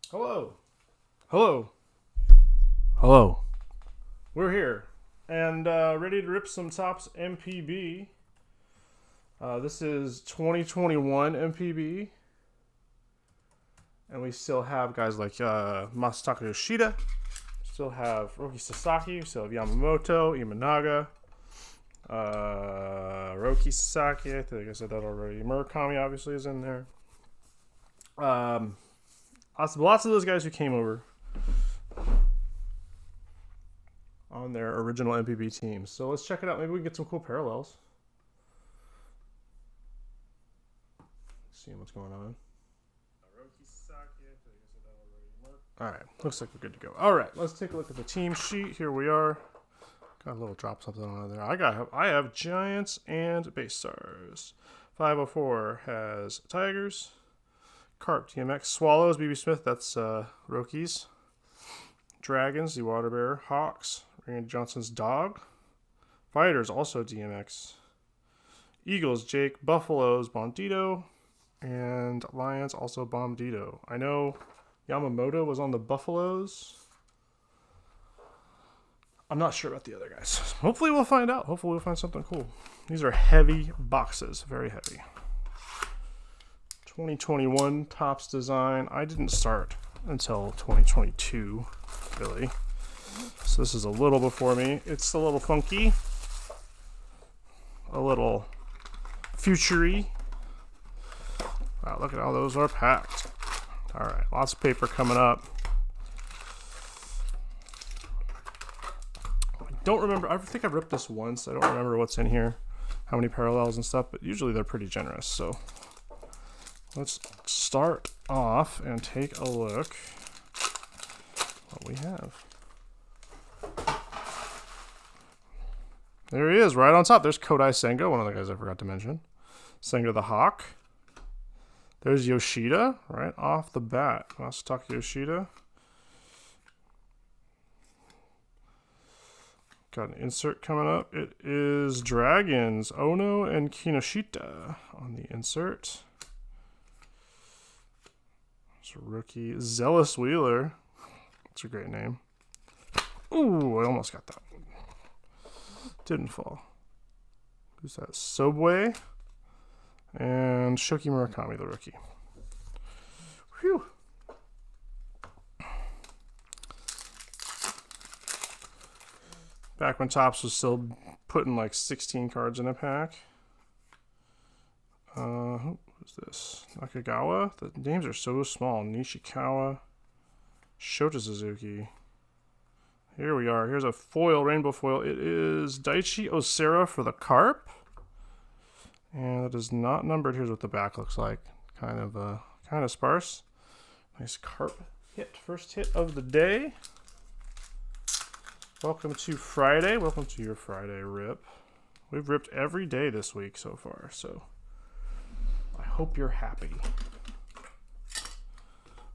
Hello. Hello. Hello. We're here and ready to rip some Topps NPB. This is 2021 NPB. And we still have guys like Masataka Yoshida. Still have Roki Sasaki. Still have Yamamoto, Imanaga, Roki Sasaki. I think I said that already. Murakami obviously is in there. Lots of those guys who came over on their original NPB teams. So let's check it out. Maybe we can get some cool parallels. See what's going on. All right, looks like we're good to go. All right, let's take a look at the team sheet. Here we are. Got a little drop something on there. I have Giants and Base Stars. 504 has Tigers. Carp, DMX. Swallows, BB Smith. That's Rockies. Dragons, the Water Bear. Hawks, Randy Johnson's dog. Fighters, also DMX. Eagles, Jake. Buffaloes, Bandito. And Lions, also Bandito. I know Yamamoto was on the Buffaloes. I'm not sure about the other guys. Hopefully we'll find out. Hopefully we'll find something cool. These are heavy boxes. Very heavy. 2021 Topps design. I didn't start until 2022, really. So this is a little before me. It's a little funky. A little future-y. Wow, look at how those are packed. All right, lots of paper coming up. I don't remember. I think I've ripped this once. I don't remember what's in here, how many parallels and stuff, but usually they're pretty generous. So let's start off and take a look what we have. There he is, right on top. There's Kodai Senga, one of the guys I forgot to mention. Senga the Hawk. There's Yoshida, right off the bat. Masataka Yoshida. Got an insert coming up. It is Dragons, Ono and Kinoshita on the insert. It's a rookie. Zealous Wheeler. That's a great name. Ooh, I almost got that one. Didn't fall. Who's that? Sobway. And Shoki Murakami, the rookie. Whew. Back when Topps was still putting like 16 cards in a pack. Who's this? Nakagawa? The names are so small. Nishikawa. Shota Suzuki. Here we are. Here's a foil, rainbow foil. It is Daichi Osera for the Carp. And it is not numbered. Here's what the back looks like. Kind of sparse. Nice Carp hit. First hit of the day. Welcome to Friday. Welcome to your Friday rip. We've ripped every day this week so far, so I hope you're happy.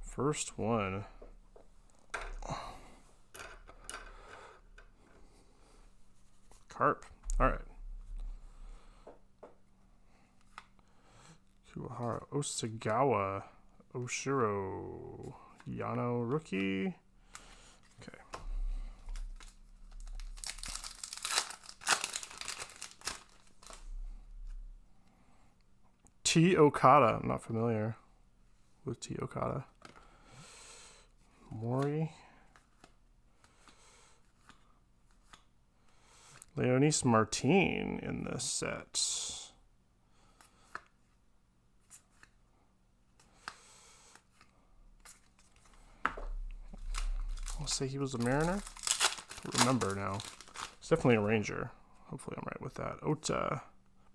First one. Carp. All right. Kuwahara Osagawa, Oshiro, Yano rookie. Okay. T. Okada. I'm not familiar with T. Okada. Mori. Leonis Martin in this set. I'll say he was a Mariner. I don't remember now. It's definitely a Ranger. Hopefully I'm right with that. Ota.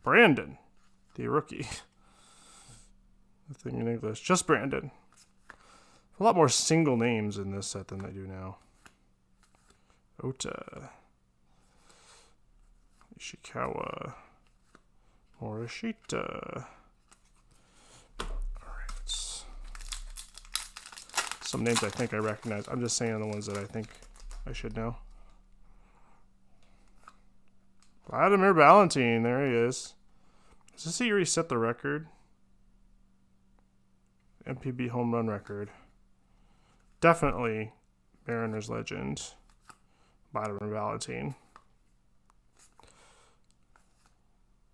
Brandon, the rookie. The thing in English. Just Brandon. A lot more single names in this set than they do now. Ota. Ishikawa. Morishita. Some names I think I recognize. I'm just saying the ones that I think I should know. Vladimir Valentine. There he is. Does this year he set the record? NPB home run record. Definitely Mariners legend. Byron Valentine.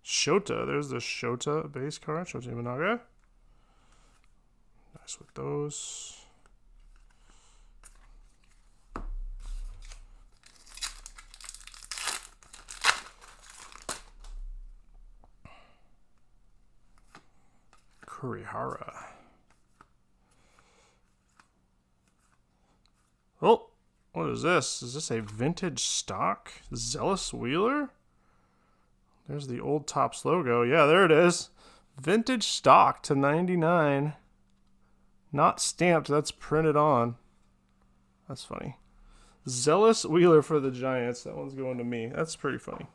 Shota. There's the Shota base card. Shota Imanaga. Nice with those. Kurihara. Oh, what is this? Is this a vintage stock? Zealous Wheeler? There's the old Topps logo. Yeah, there it is. Vintage stock to 99. Not stamped, that's printed on. That's funny. Zealous Wheeler for the Giants. That one's going to me. That's pretty funny.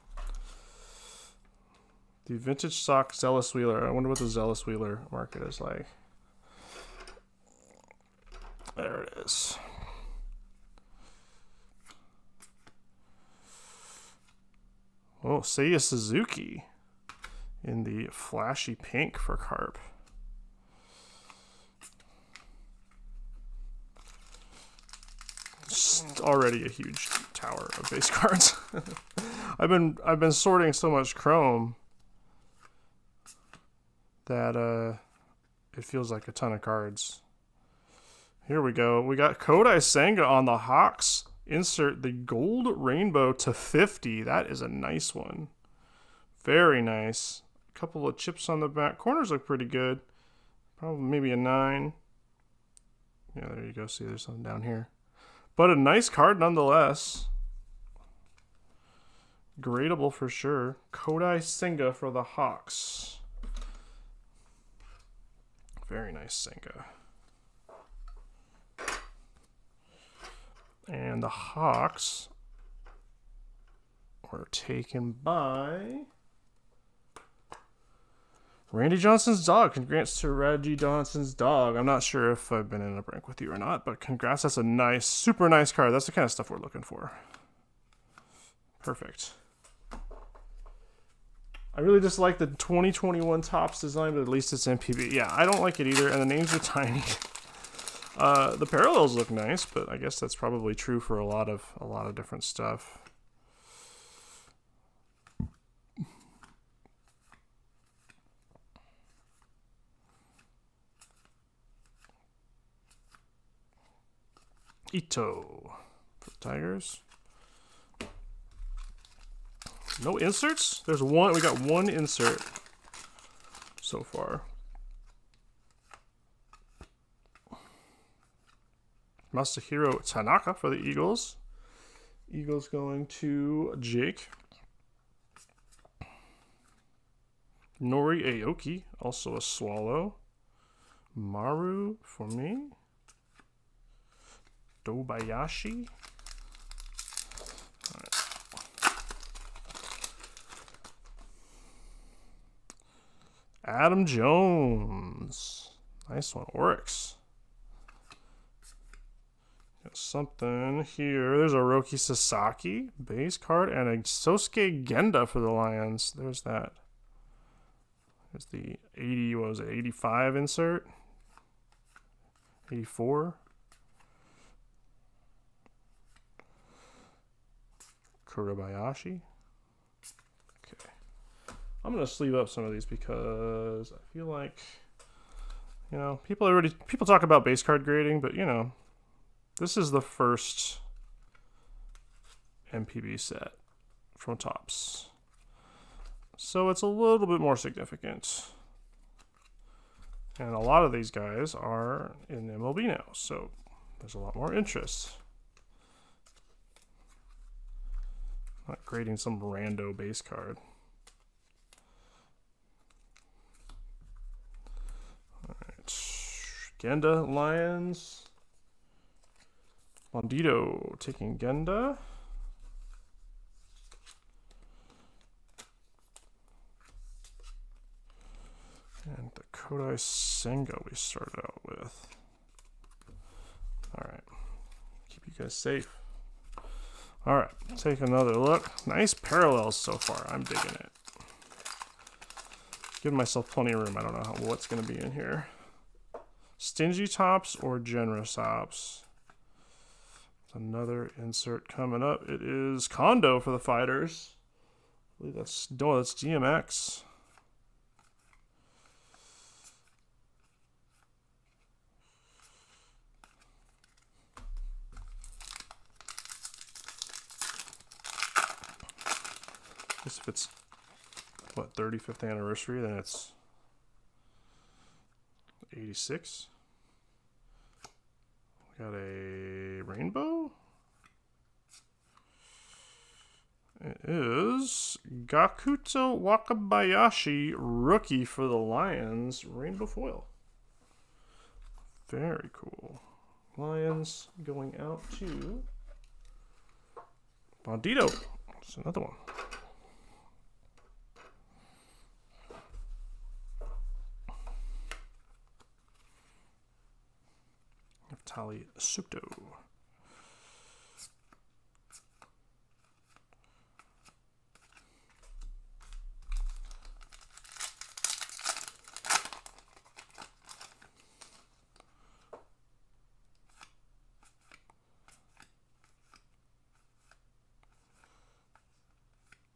The vintage stock Zealous Wheeler. I wonder what the Zealous Wheeler market is like. There it is. Oh, Seiya Suzuki in the flashy pink for Carp. It's already a huge tower of base cards. I've been sorting so much Chrome that it feels like a ton of cards. Here we go. We got Kodai Senga on the Hawks. Insert the gold rainbow to 50. That is a nice one. Very nice. A couple of chips on the back. Corners look pretty good. Probably maybe a 9. Yeah, there you go. See, there's something down here. But a nice card nonetheless. Gradable for sure. Kodai Senga for the Hawks. Very nice Senga. And the Hawks were taken by Randy Johnson's dog. Congrats to Reggie Johnson's dog. I'm not sure if I've been in a break with you or not, but congrats. That's a nice, super nice card. That's the kind of stuff we're looking for. Perfect. I really just like the 2021 Topps design, but at least it's NPB. Yeah, I don't like it either, and the names are tiny. The parallels look nice, but I guess that's probably true for a lot of different stuff. Ito for the Tigers. No inserts? There's one. We got one insert so far. Masahiro Tanaka for the Eagles. Eagles going to Jake. Nori Aoki, also a Swallow. Maru for me. Dobayashi. All right. Adam Jones. Nice one. Oryx. Got something here. There's a Roki Sasaki base card and a Sosuke Genda for the Lions. There's that. There's the 80, what was it, 85 insert? 84. Kurabayashi. Okay. I'm going to sleeve up some of these because I feel like, you know, people talk about base card grading, but, you know, this is the first NPB set from Topps. So it's a little bit more significant. And a lot of these guys are in MLB now, so there's a lot more interest. I'm not grading some rando base card. All right. Genda Lions. Bandito taking Genda. And the Kodai Senga we started out with. Alright. Keep you guys safe. Alright, take another look. Nice parallels so far. I'm digging it. Giving myself plenty of room. I don't know what's going to be in here. Stingy Topps or generous Topps? Another insert coming up. It is Kondo for the Fighters. I believe that's DMX. I guess if it's what 35th anniversary, then it's 86. We got a rainbow. It is Gakuto Wakabayashi, rookie for the Lions, rainbow foil. Very cool. Lions going out to Bandito. That's another one. Tali Sukto.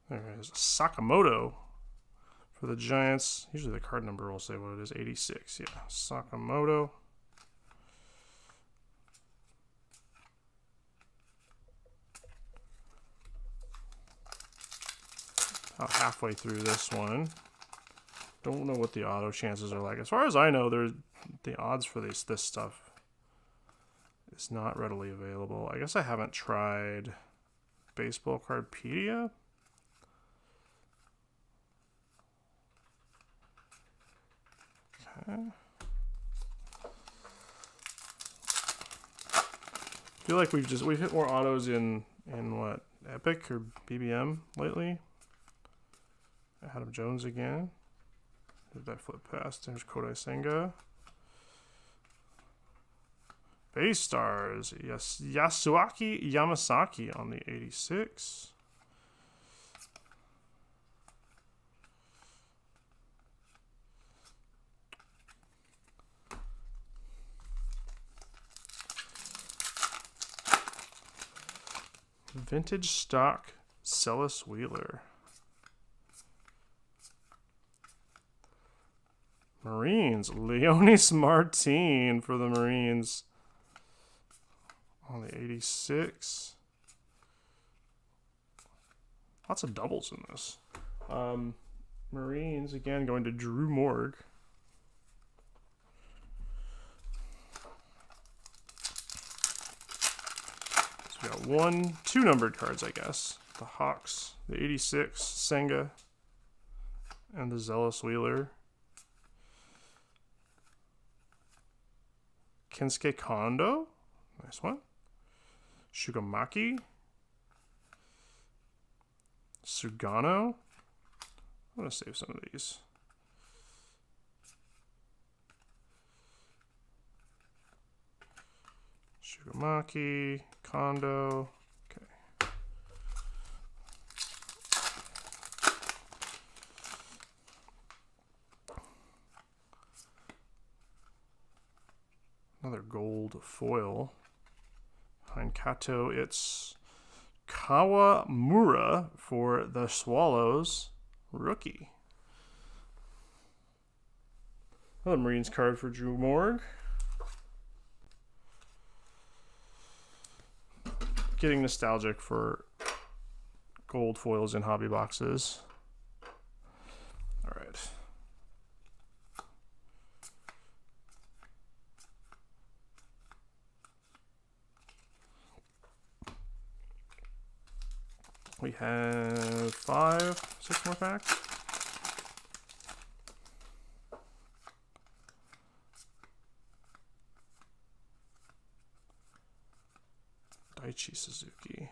There is Sakamoto for the Giants. Usually the card number will say what it is, 86. Yeah, Sakamoto. About halfway through this one. Don't know what the auto chances are like. As far as I know, the odds for this stuff is not readily available. I guess I haven't tried Baseball Cardpedia. Okay. I feel like we've hit more autos in what, Epic or BBM lately. Adam Jones again. Did that flip past? There's Kodai Senga. Base Stars. Yes, Yasuaki Yamasaki on the 86. Vintage stock Celis Wheeler. Marines, Leonis Martin for the Marines on the 86. Lots of doubles in this. Marines, again, going to Drew Morg. So we got two numbered cards, I guess. The Hawks, the 86, Senga, and the Zealous Wheeler. Kensuke Kondo, nice one. Shugamaki. Sugano. I'm going to save some of these. Shugamaki, Kondo. Okay. Another gold foil. Behind Kato, it's Kawamura for the Swallows, rookie. Another Marines card for Drew Morg. Getting nostalgic for gold foils in hobby boxes. All right. We have 6 more packs. Daichi Suzuki.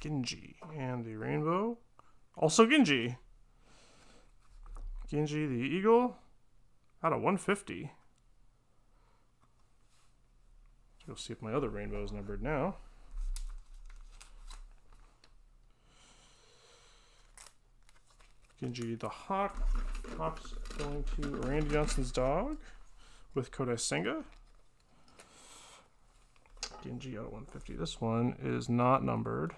Genji and the rainbow. Also Genji. Genji the Eagle out of 150. You'll see if my other rainbow is numbered now. Genji the Hawk. Hawk's going to Randy Johnson's dog with Kodai Senga. Genji out of 150. This one is not numbered.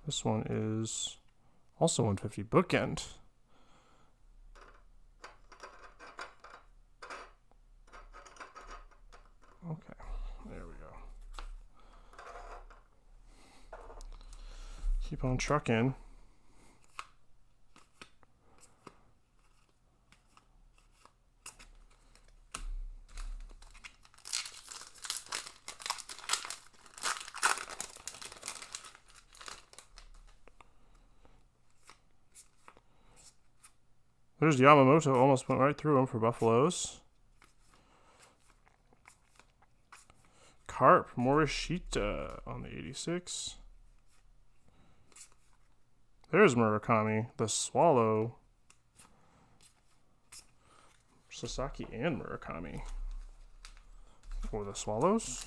This one is also 150. Bookend. Okay, there we go. Keep on trucking. There's Yamamoto, almost went right through him for Buffaloes. Carp, Morishita on the 86. There's Murakami, the Swallow. Sasaki and Murakami for the Swallows.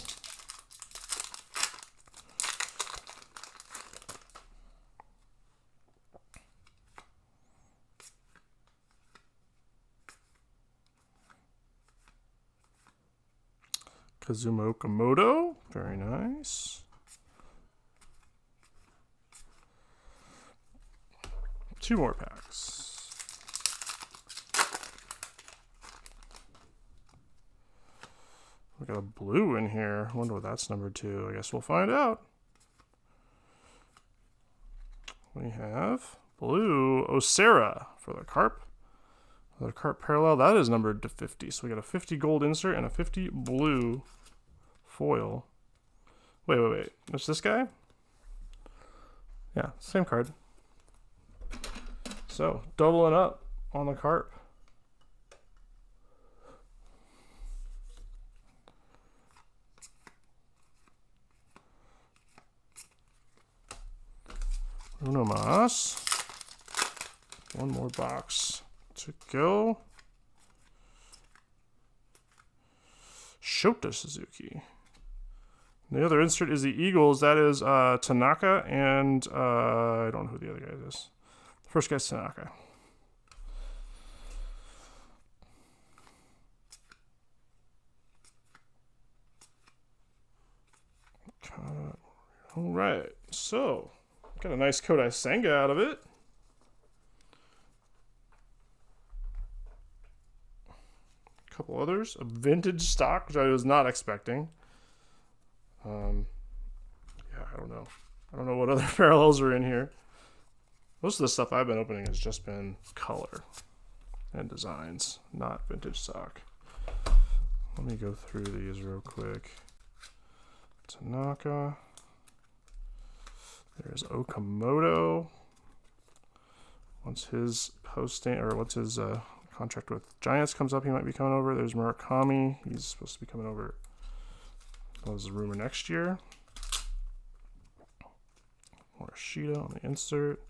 Kazuma Okamoto, very nice. Two more packs. We got a blue in here. I wonder what that's numbered to. I guess we'll find out. We have blue Osera for the Carp. The Carp Parallel, that is numbered to 50. So we got a 50 gold insert and a 50 blue foil. Wait. It's this guy? Yeah, same card. So, doubling up on the Carp. Uno mas. One more box to go. Shota Suzuki. The other insert is the Eagles. That is Tanaka and I don't know who the other guy is. The first guy's Tanaka. All right, so got a nice Kodai Senga out of it. A couple others, a vintage stock, which I was not expecting. Yeah, I don't know. I don't know what other parallels are in here. Most of the stuff I've been opening has just been color and designs, not vintage stock. Let me go through these real quick. Tanaka. There's Okamoto. Once his posting, or once his contract with Giants comes up, he might be coming over. There's Murakami. He's supposed to be coming over. That was the rumor next year. Morishita on the insert.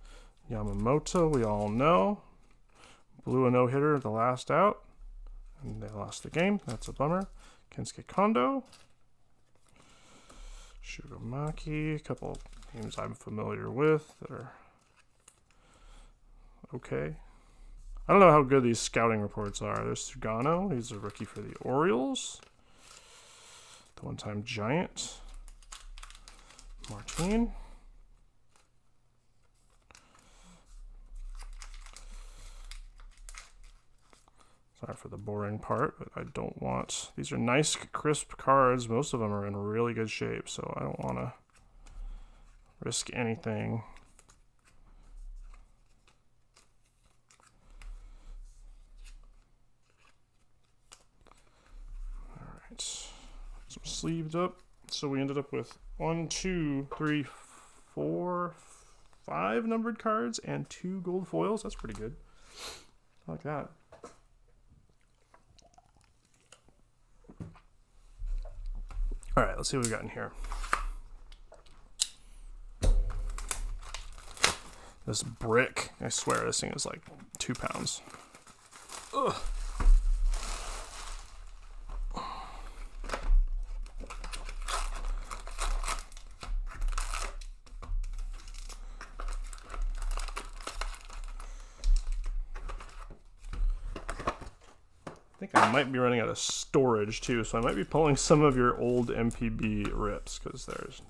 Yamamoto, we all know. Blew a no-hitter the last out. And they lost the game. That's a bummer. Kensuke Kondo. Shugamaki. A couple names I'm familiar with that are okay. I don't know how good these scouting reports are. There's Sugano. He's a rookie for the Orioles. The one-time Giant. Martin. Sorry for the boring part, but I don't want... These are nice, crisp cards. Most of them are in really good shape, so I don't want to risk anything. All right. Some sleeved up. So we ended up with 1, 2, 3, 4, 5 numbered cards and 2 gold foils. That's pretty good. I like that. All right, let's see what we got in here. This brick, I swear this thing is like 2 pounds. Ugh. think I might be running out of storage too, so I might be pulling some of your old MPB rips because there's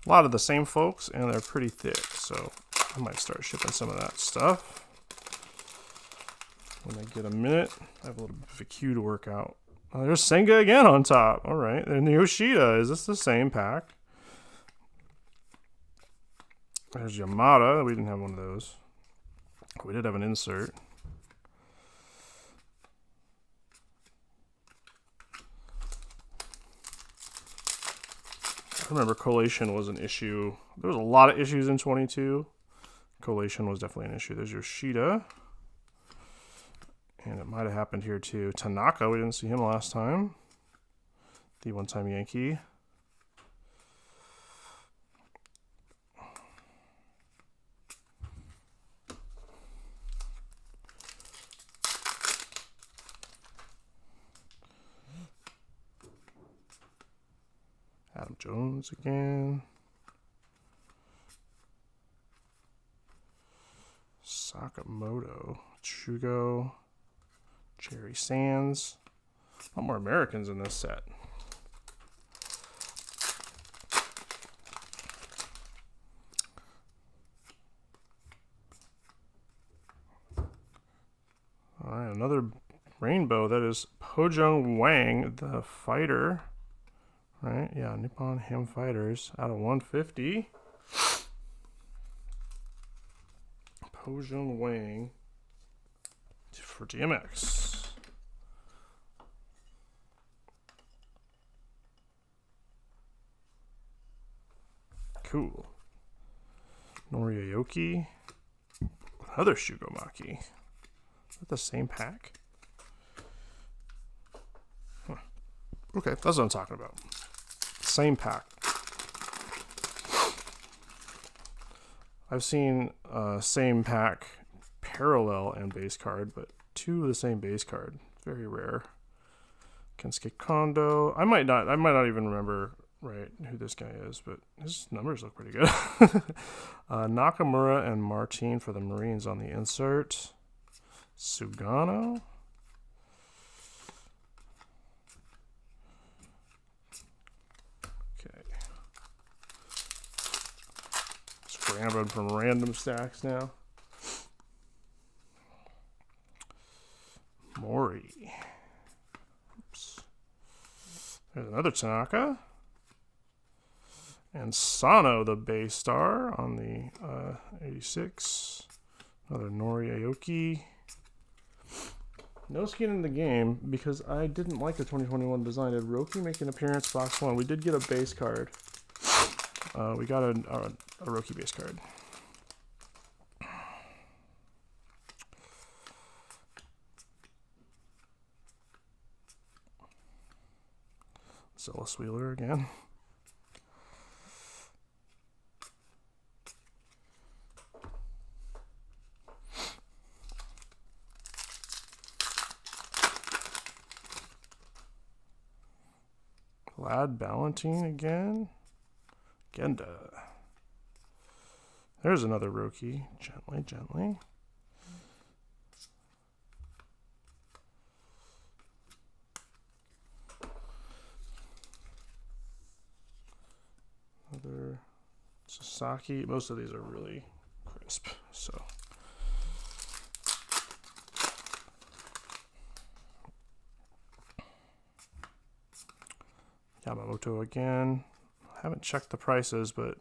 a lot of the same folks and they're pretty thick. So I might start shipping some of that stuff when I get a minute. I have a little bit of a queue to work out. Oh, there's Senga again on top. All right, and the Yoshida. Is this the same pack? There's Yamada. We didn't have one of those. We did have an insert. I remember collation was an issue. There was a lot of issues in 22. Collation was definitely an issue. There's Yoshida. And it might have happened here too. Tanaka, we didn't see him last time. The one-time Yankee. Adam Jones again. Sakamoto. Chugo. Jerry Sands. A lot more Americans in this set. All right, another rainbow. That is Pojung Wang, the fighter. Right, yeah, Nippon Ham Fighters out of 150. Pojung Wang for DMX. Cool. Noriayoki. Another Shugomaki. Is that the same pack? Huh. Okay, that's what I'm talking about. Same pack. I've seen same pack parallel and base card, but two of the same base card. Very rare. Kensuke Kondo. I might not even remember right who this guy is, but his numbers look pretty good. Nakamura and Martin for the Marines on the insert. Sugano. Okay. Scrambling from random stacks now. Mori. Oops. There's another Tanaka. And Sano, the base star on the 86. Another Nori Aoki. No skin in the game because I didn't like the 2021 design. Did Roki make an appearance box 1? We did get a base card. We got a Roki base card. Zillis Wheeler again. Glad Ballantine again. Genda. There's another Roki. Gently, gently. Another Sasaki. Most of these are really crisp, so. Yamamoto again. Haven't checked the prices, but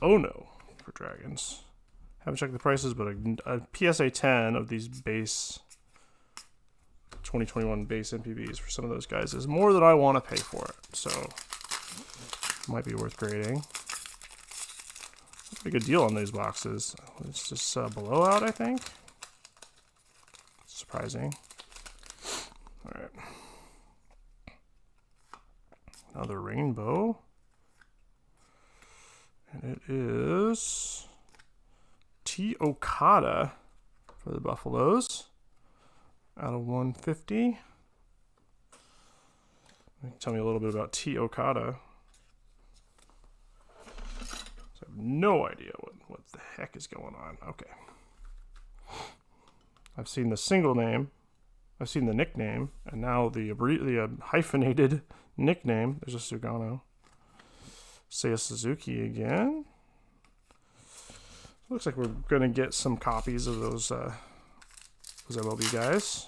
oh no for Dragons. Haven't checked the prices, but a PSA 10 of these base 2021 base NPBs for some of those guys is more than I want to pay for it. So might be worth grading. Pretty good deal on these boxes. It's just below out, I think. Surprising. All right. Another rainbow. And it is T. Okada for the Buffaloes out of 150. Tell me a little bit about T. Okada. So I have no idea what the heck is going on. Okay. I've seen the single name I've seen the nickname, and now the hyphenated nickname. There's a Sugano. Seiya Suzuki again. Looks like we're going to get some copies of those MLB guys.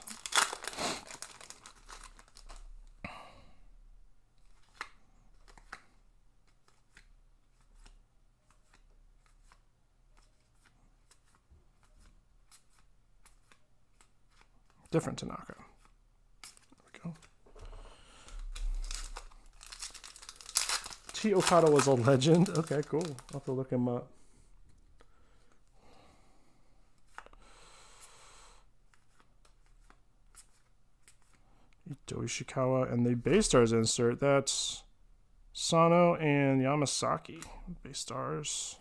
Different Tanaka. There we go. T. Okada was a legend. Okay, cool. I'll have to look him up. Ito Ishikawa, and the base stars insert, that's Sano and Yamasaki. Base stars.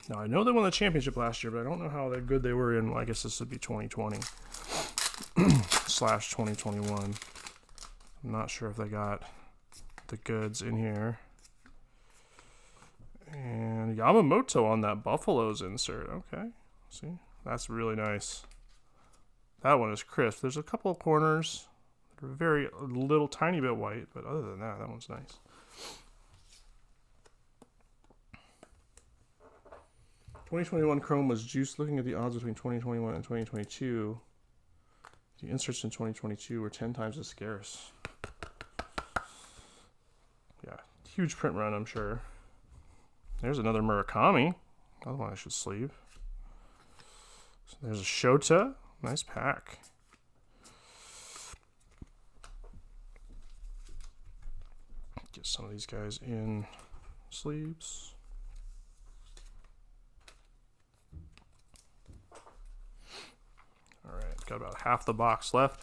Now, I know they won the championship last year, but I don't know how good they were in, well, I guess this would be 2020 slash 2021. I'm not sure if they got the goods in here. And Yamamoto on that Buffaloes insert. Okay, see, that's really nice. That one is crisp. There's a couple of corners that are very little tiny bit white, but other than that, that one's nice. '21 Chrome was juiced. Looking at the odds between 2021 and 2022, the inserts in 2022 were 10 times as scarce. Yeah, huge print run, I'm sure. There's another Murakami. Another one I should sleeve. So there's a Shota. Nice pack. Get some of these guys in sleeves. All right, got about half the box left.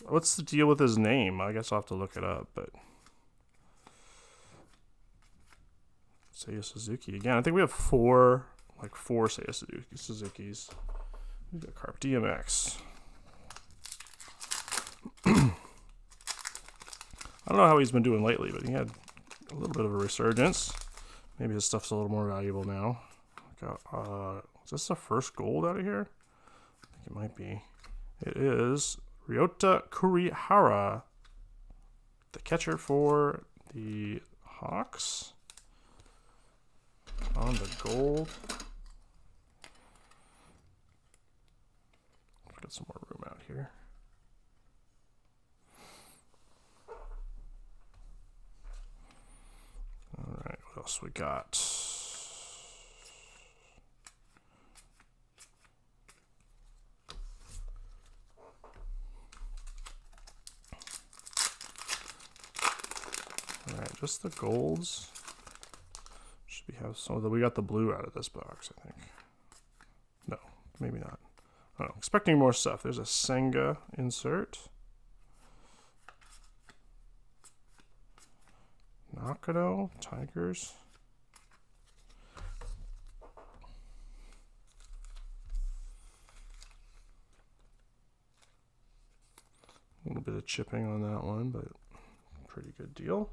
What's the deal with his name? I guess I'll have to look it up, but Seiya Suzuki again. I think we have four Seiya Suzukis. We've got Carp DMX. I don't know how he's been doing lately, but he had a little bit of a resurgence. Maybe his stuff's a little more valuable now. Is this the first gold out of here? I think it might be. It is Ryota Kurihara, the catcher for the Hawks. On the gold. Got some more room out here. All right, what else we got? All right, just the golds. Should we have some of the? We got the blue out of this box, I think. No, maybe not. I don't know. Expecting more stuff. There's a Senga insert. Nakano, Tigers. A little bit of chipping on that one, but pretty good deal.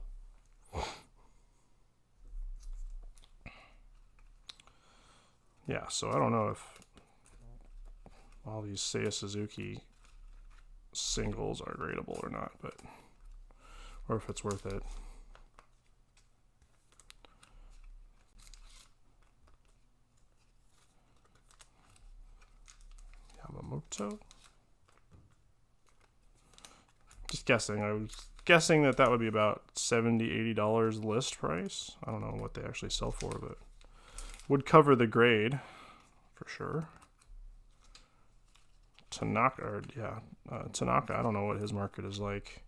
Yeah, so I don't know if all these Seiya Suzuki singles are gradable or not, but or if it's worth it. Yamamoto. Just guessing. I was guessing that would be about $70, $80 list price. I don't know what they actually sell for, but would cover the grade for sure. Tanaka, Tanaka. I don't know what his market is like.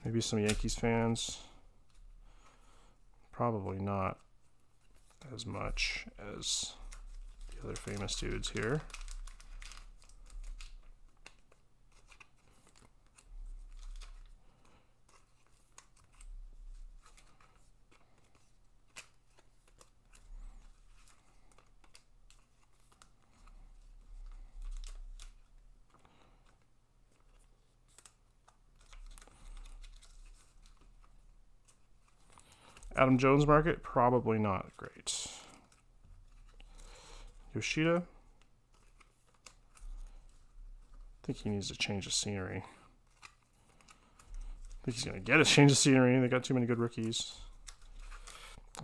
Maybe some Yankees fans. Probably not as much as the other famous dudes here. Adam Jones market, probably not great. Yoshida. I think he needs to change the scenery. I think he's going to get a change of scenery. They got too many good rookies.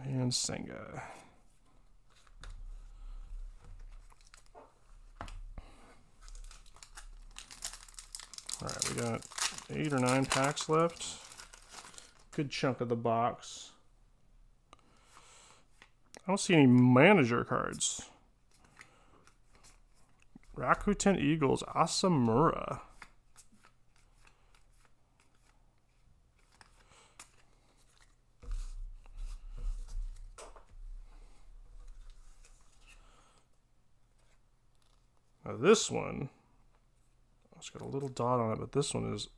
And Senga. All right, we got 8 or 9 packs left. Good chunk of the box. I don't see any manager cards. Rakuten Eagles, Asamura. Now this one, it's got a little dot on it, but this one is,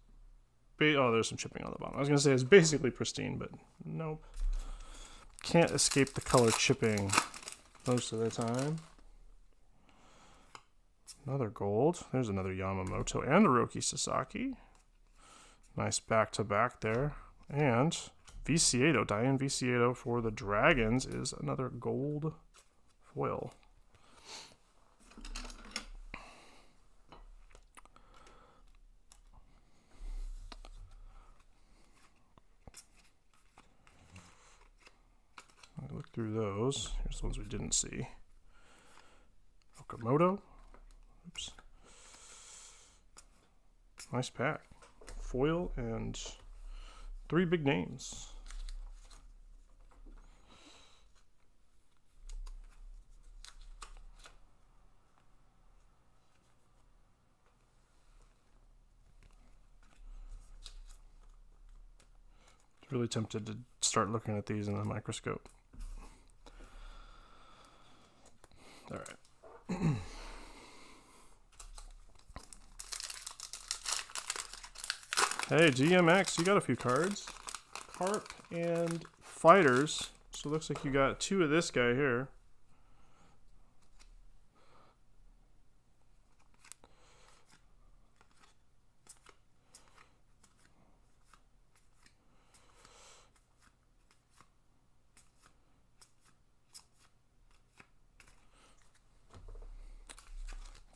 oh, there's some chipping on the bottom. I was going to say it's basically pristine, but nope. Can't escape the color chipping most of the time. Another gold. There's another Yamamoto and a Roki Sasaki. Nice back-to-back there. And Viciedo, Diane Viciedo for the Dragons is another gold foil. I'll look through those. Here's the ones we didn't see. Okamoto. Oops. Nice pack. Foil and 3 big names. Really tempted to start looking at these in the microscope. All right. Hey, DMX, you got a few cards. Carp and Fighters. So it looks like you got 2 of this guy here.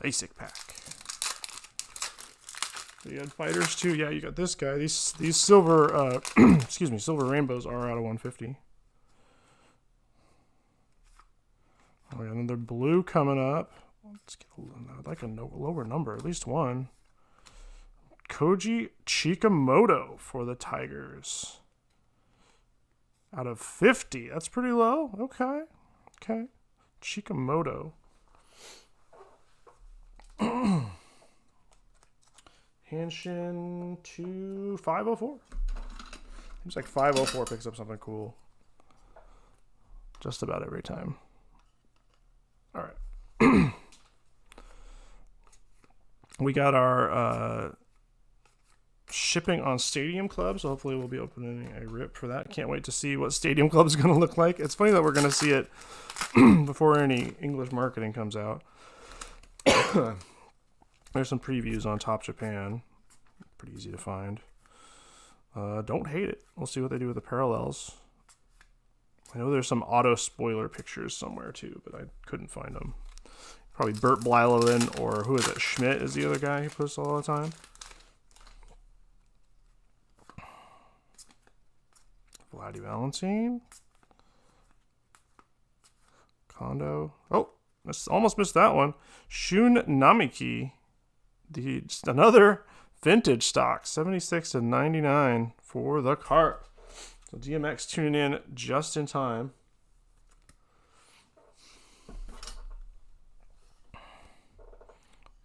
Basic pack. You had Fighters too. Yeah, you got this guy. These silver, excuse me, silver rainbows are out of 150. Oh, yeah, another blue coming up. Let's get I'd like a lower number, at least one. Koji Chikamoto for the Tigers. Out of 50. That's pretty low. Okay. Okay. Chikamoto. Hanshin to 504. Seems like 504 picks up something cool. Just about every time. All right. We got our shipping on Stadium Club, so hopefully we'll be opening a rip for that. Can't wait to see what Stadium Club is going to look like. It's funny that we're going to see it before any English marketing comes out. There's some previews on Top Japan. Pretty easy to find. Don't hate it. We'll see what they do with the parallels. I know there's some auto spoiler pictures somewhere too, but I couldn't find them. Probably Bert Blyleven, or who is it? Schmidt is the other guy who posts all the time. Vladdy Valentine. Kondo. Oh, almost missed that one. Shun Namiki. Another vintage stock. 76 to 99 for the Carp. So DMX tuning in just in time.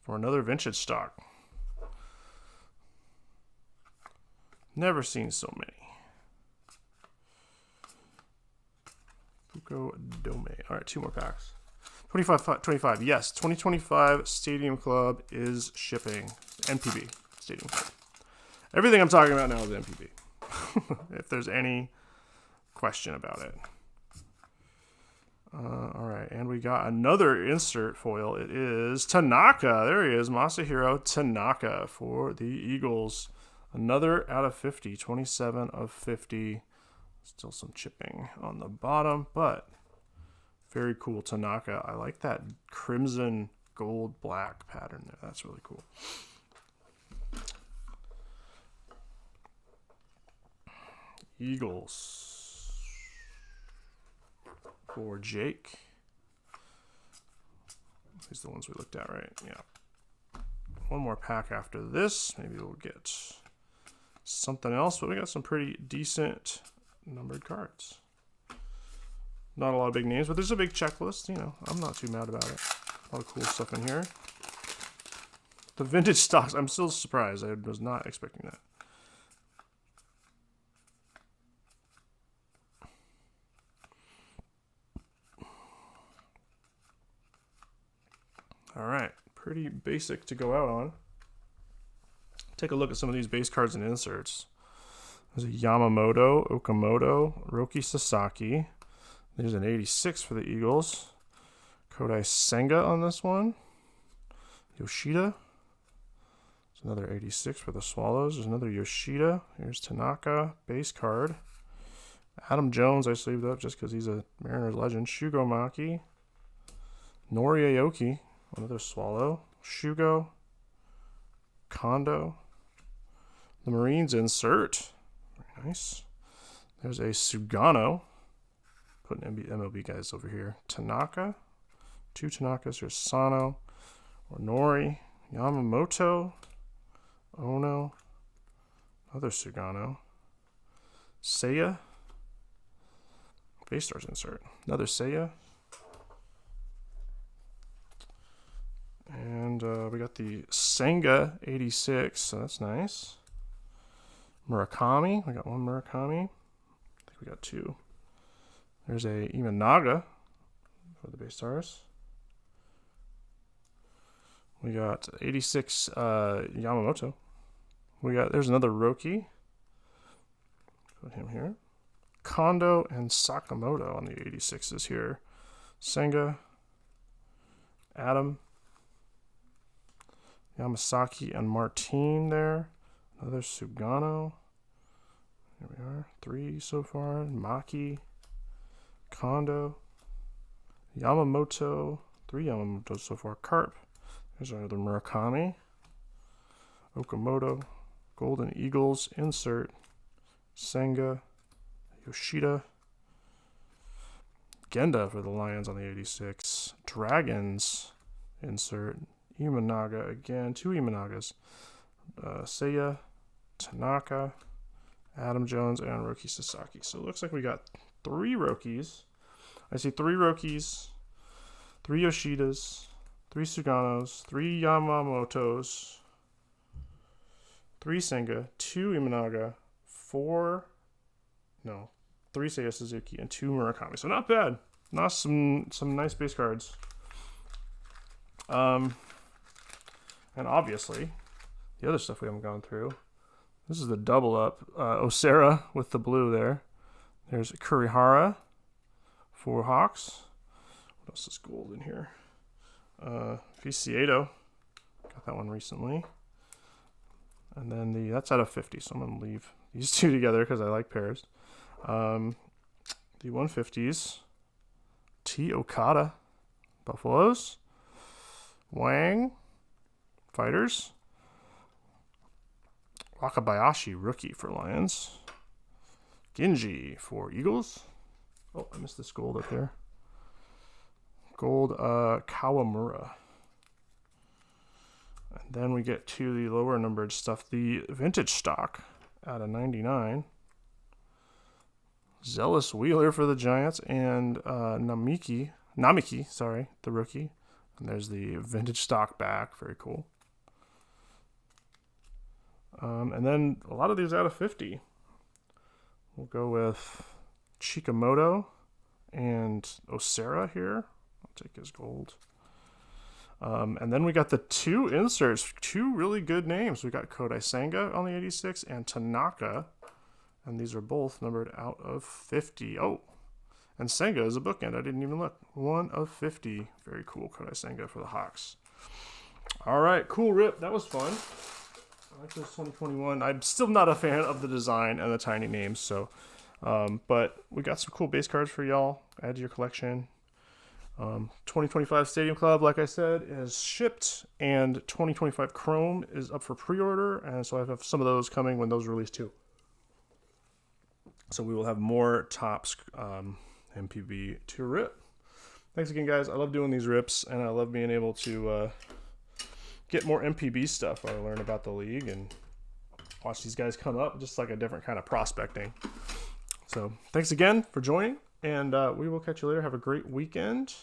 For another vintage stock. Never seen so many. Fuko Dome. All right, 2 more packs. 25. Yes, 2025 Stadium Club is shipping. NPB Stadium Club. Everything I'm talking about now is NPB. If there's any question about it. All right, and we got another insert foil. It is Tanaka. There he is, Masahiro Tanaka for the Eagles. Another out of 50, 27 of 50. Still some chipping on the bottom, but very cool Tanaka. I like that crimson gold black pattern there. That's really cool. Eagles for Jake. These are the ones we looked at, right? Yeah. One more pack after this. Maybe we'll get something else, but we got some pretty decent numbered cards. Not a lot of big names, but there's a big checklist. You know, I'm not too mad about it. A lot of cool stuff in here. The vintage stocks, I'm still surprised. I was not expecting that. All right, pretty basic to go out on. Take a look at some of these base cards and inserts. There's a Yamamoto, Okamoto, Roki Sasaki. There's an 86 for the Eagles. Kodai Senga on this one. Yoshida. There's another 86 for the Swallows. There's another Yoshida. Here's Tanaka, base card. Adam Jones I sleeved up just because he's a Mariners legend. Shugo Maki. Nori Aoki, another Swallow. Shugo. Kondo. The Marines insert. Very nice. There's a Sugano. Putting MLB guys over here. Tanaka. Two Tanakas. Here's Sano. Nori. Yamamoto. Ono. Another Sugano. Seiya. Base stars insert. Another Seiya. And we got the Senga 86. So that's nice. Murakami. We got one Murakami. I think we got two. There's a Imanaga for the base stars. We got 86 Yamamoto. There's another Roki. Put him here. Kondo and Sakamoto on the 86s here. Senga. Adam. Yamasaki and Martin there. Another Sugano. Here we are. 3 so far. Maki. Kondo. Yamamoto. 3 Yamamoto so far. Carp. There's another Murakami. Okamoto. Golden Eagles. Insert. Senga. Yoshida. Genda for the Lions on the 86. Dragons. Insert. Imanaga again. 2 Imanagas. Seiya. Tanaka. Adam Jones and Roki Sasaki. So it looks like we got 3 Rokis. I see 3 Rokis. 3 Yoshidas. 3 Suganos. 3 Yamamotos. 3 Senga. 2 Imanaga. 3 Seiya Suzuki and 2 Murakami. So not bad. Not some nice base cards. And obviously, the other stuff we haven't gone through. This is the double up. Osera with the blue there. There's Kurihara for Hawks. What else is gold in here? Viciedo. Got that one recently. And then that's out of 50, so I'm going to leave these two together because I like pairs. The 150s. T. Okada. Buffaloes. Wang. Fighters. Wakabayashi, rookie for Lions. Ginji for Eagles. Oh, I missed this gold up there. Gold Kawamura. And then we get to the lower numbered stuff. The vintage stock out of 99. Zealous Wheeler for the Giants. And Namiki, the rookie. And there's the vintage stock back. Very cool. And then a lot of these out of 50. We'll go with Chikamoto and Osera here. I'll take his gold. And then we got the 2 inserts, 2 really good names. We got Kodai Senga on the 86 and Tanaka. And these are both numbered out of 50. Oh, and Senga is a bookend. I didn't even look. 1 of 50. Very cool, Kodai Senga for the Hawks. All right, cool rip. That was fun. I like this 2021. I'm still not a fan of the design and the tiny names, so But we got some cool base cards for y'all. Add to your collection. 2025 Stadium Club, like I said, is shipped, and 2025 Chrome is up for pre-order, and so I have some of those coming when those release too. So we will have more Topps NPB to rip. Thanks again, guys. I love doing these rips, and I love being able to get more NPB stuff. I learn about the league and watch these guys come up, just like a different kind of prospecting. So thanks again for joining, and we will catch you later. Have a great weekend.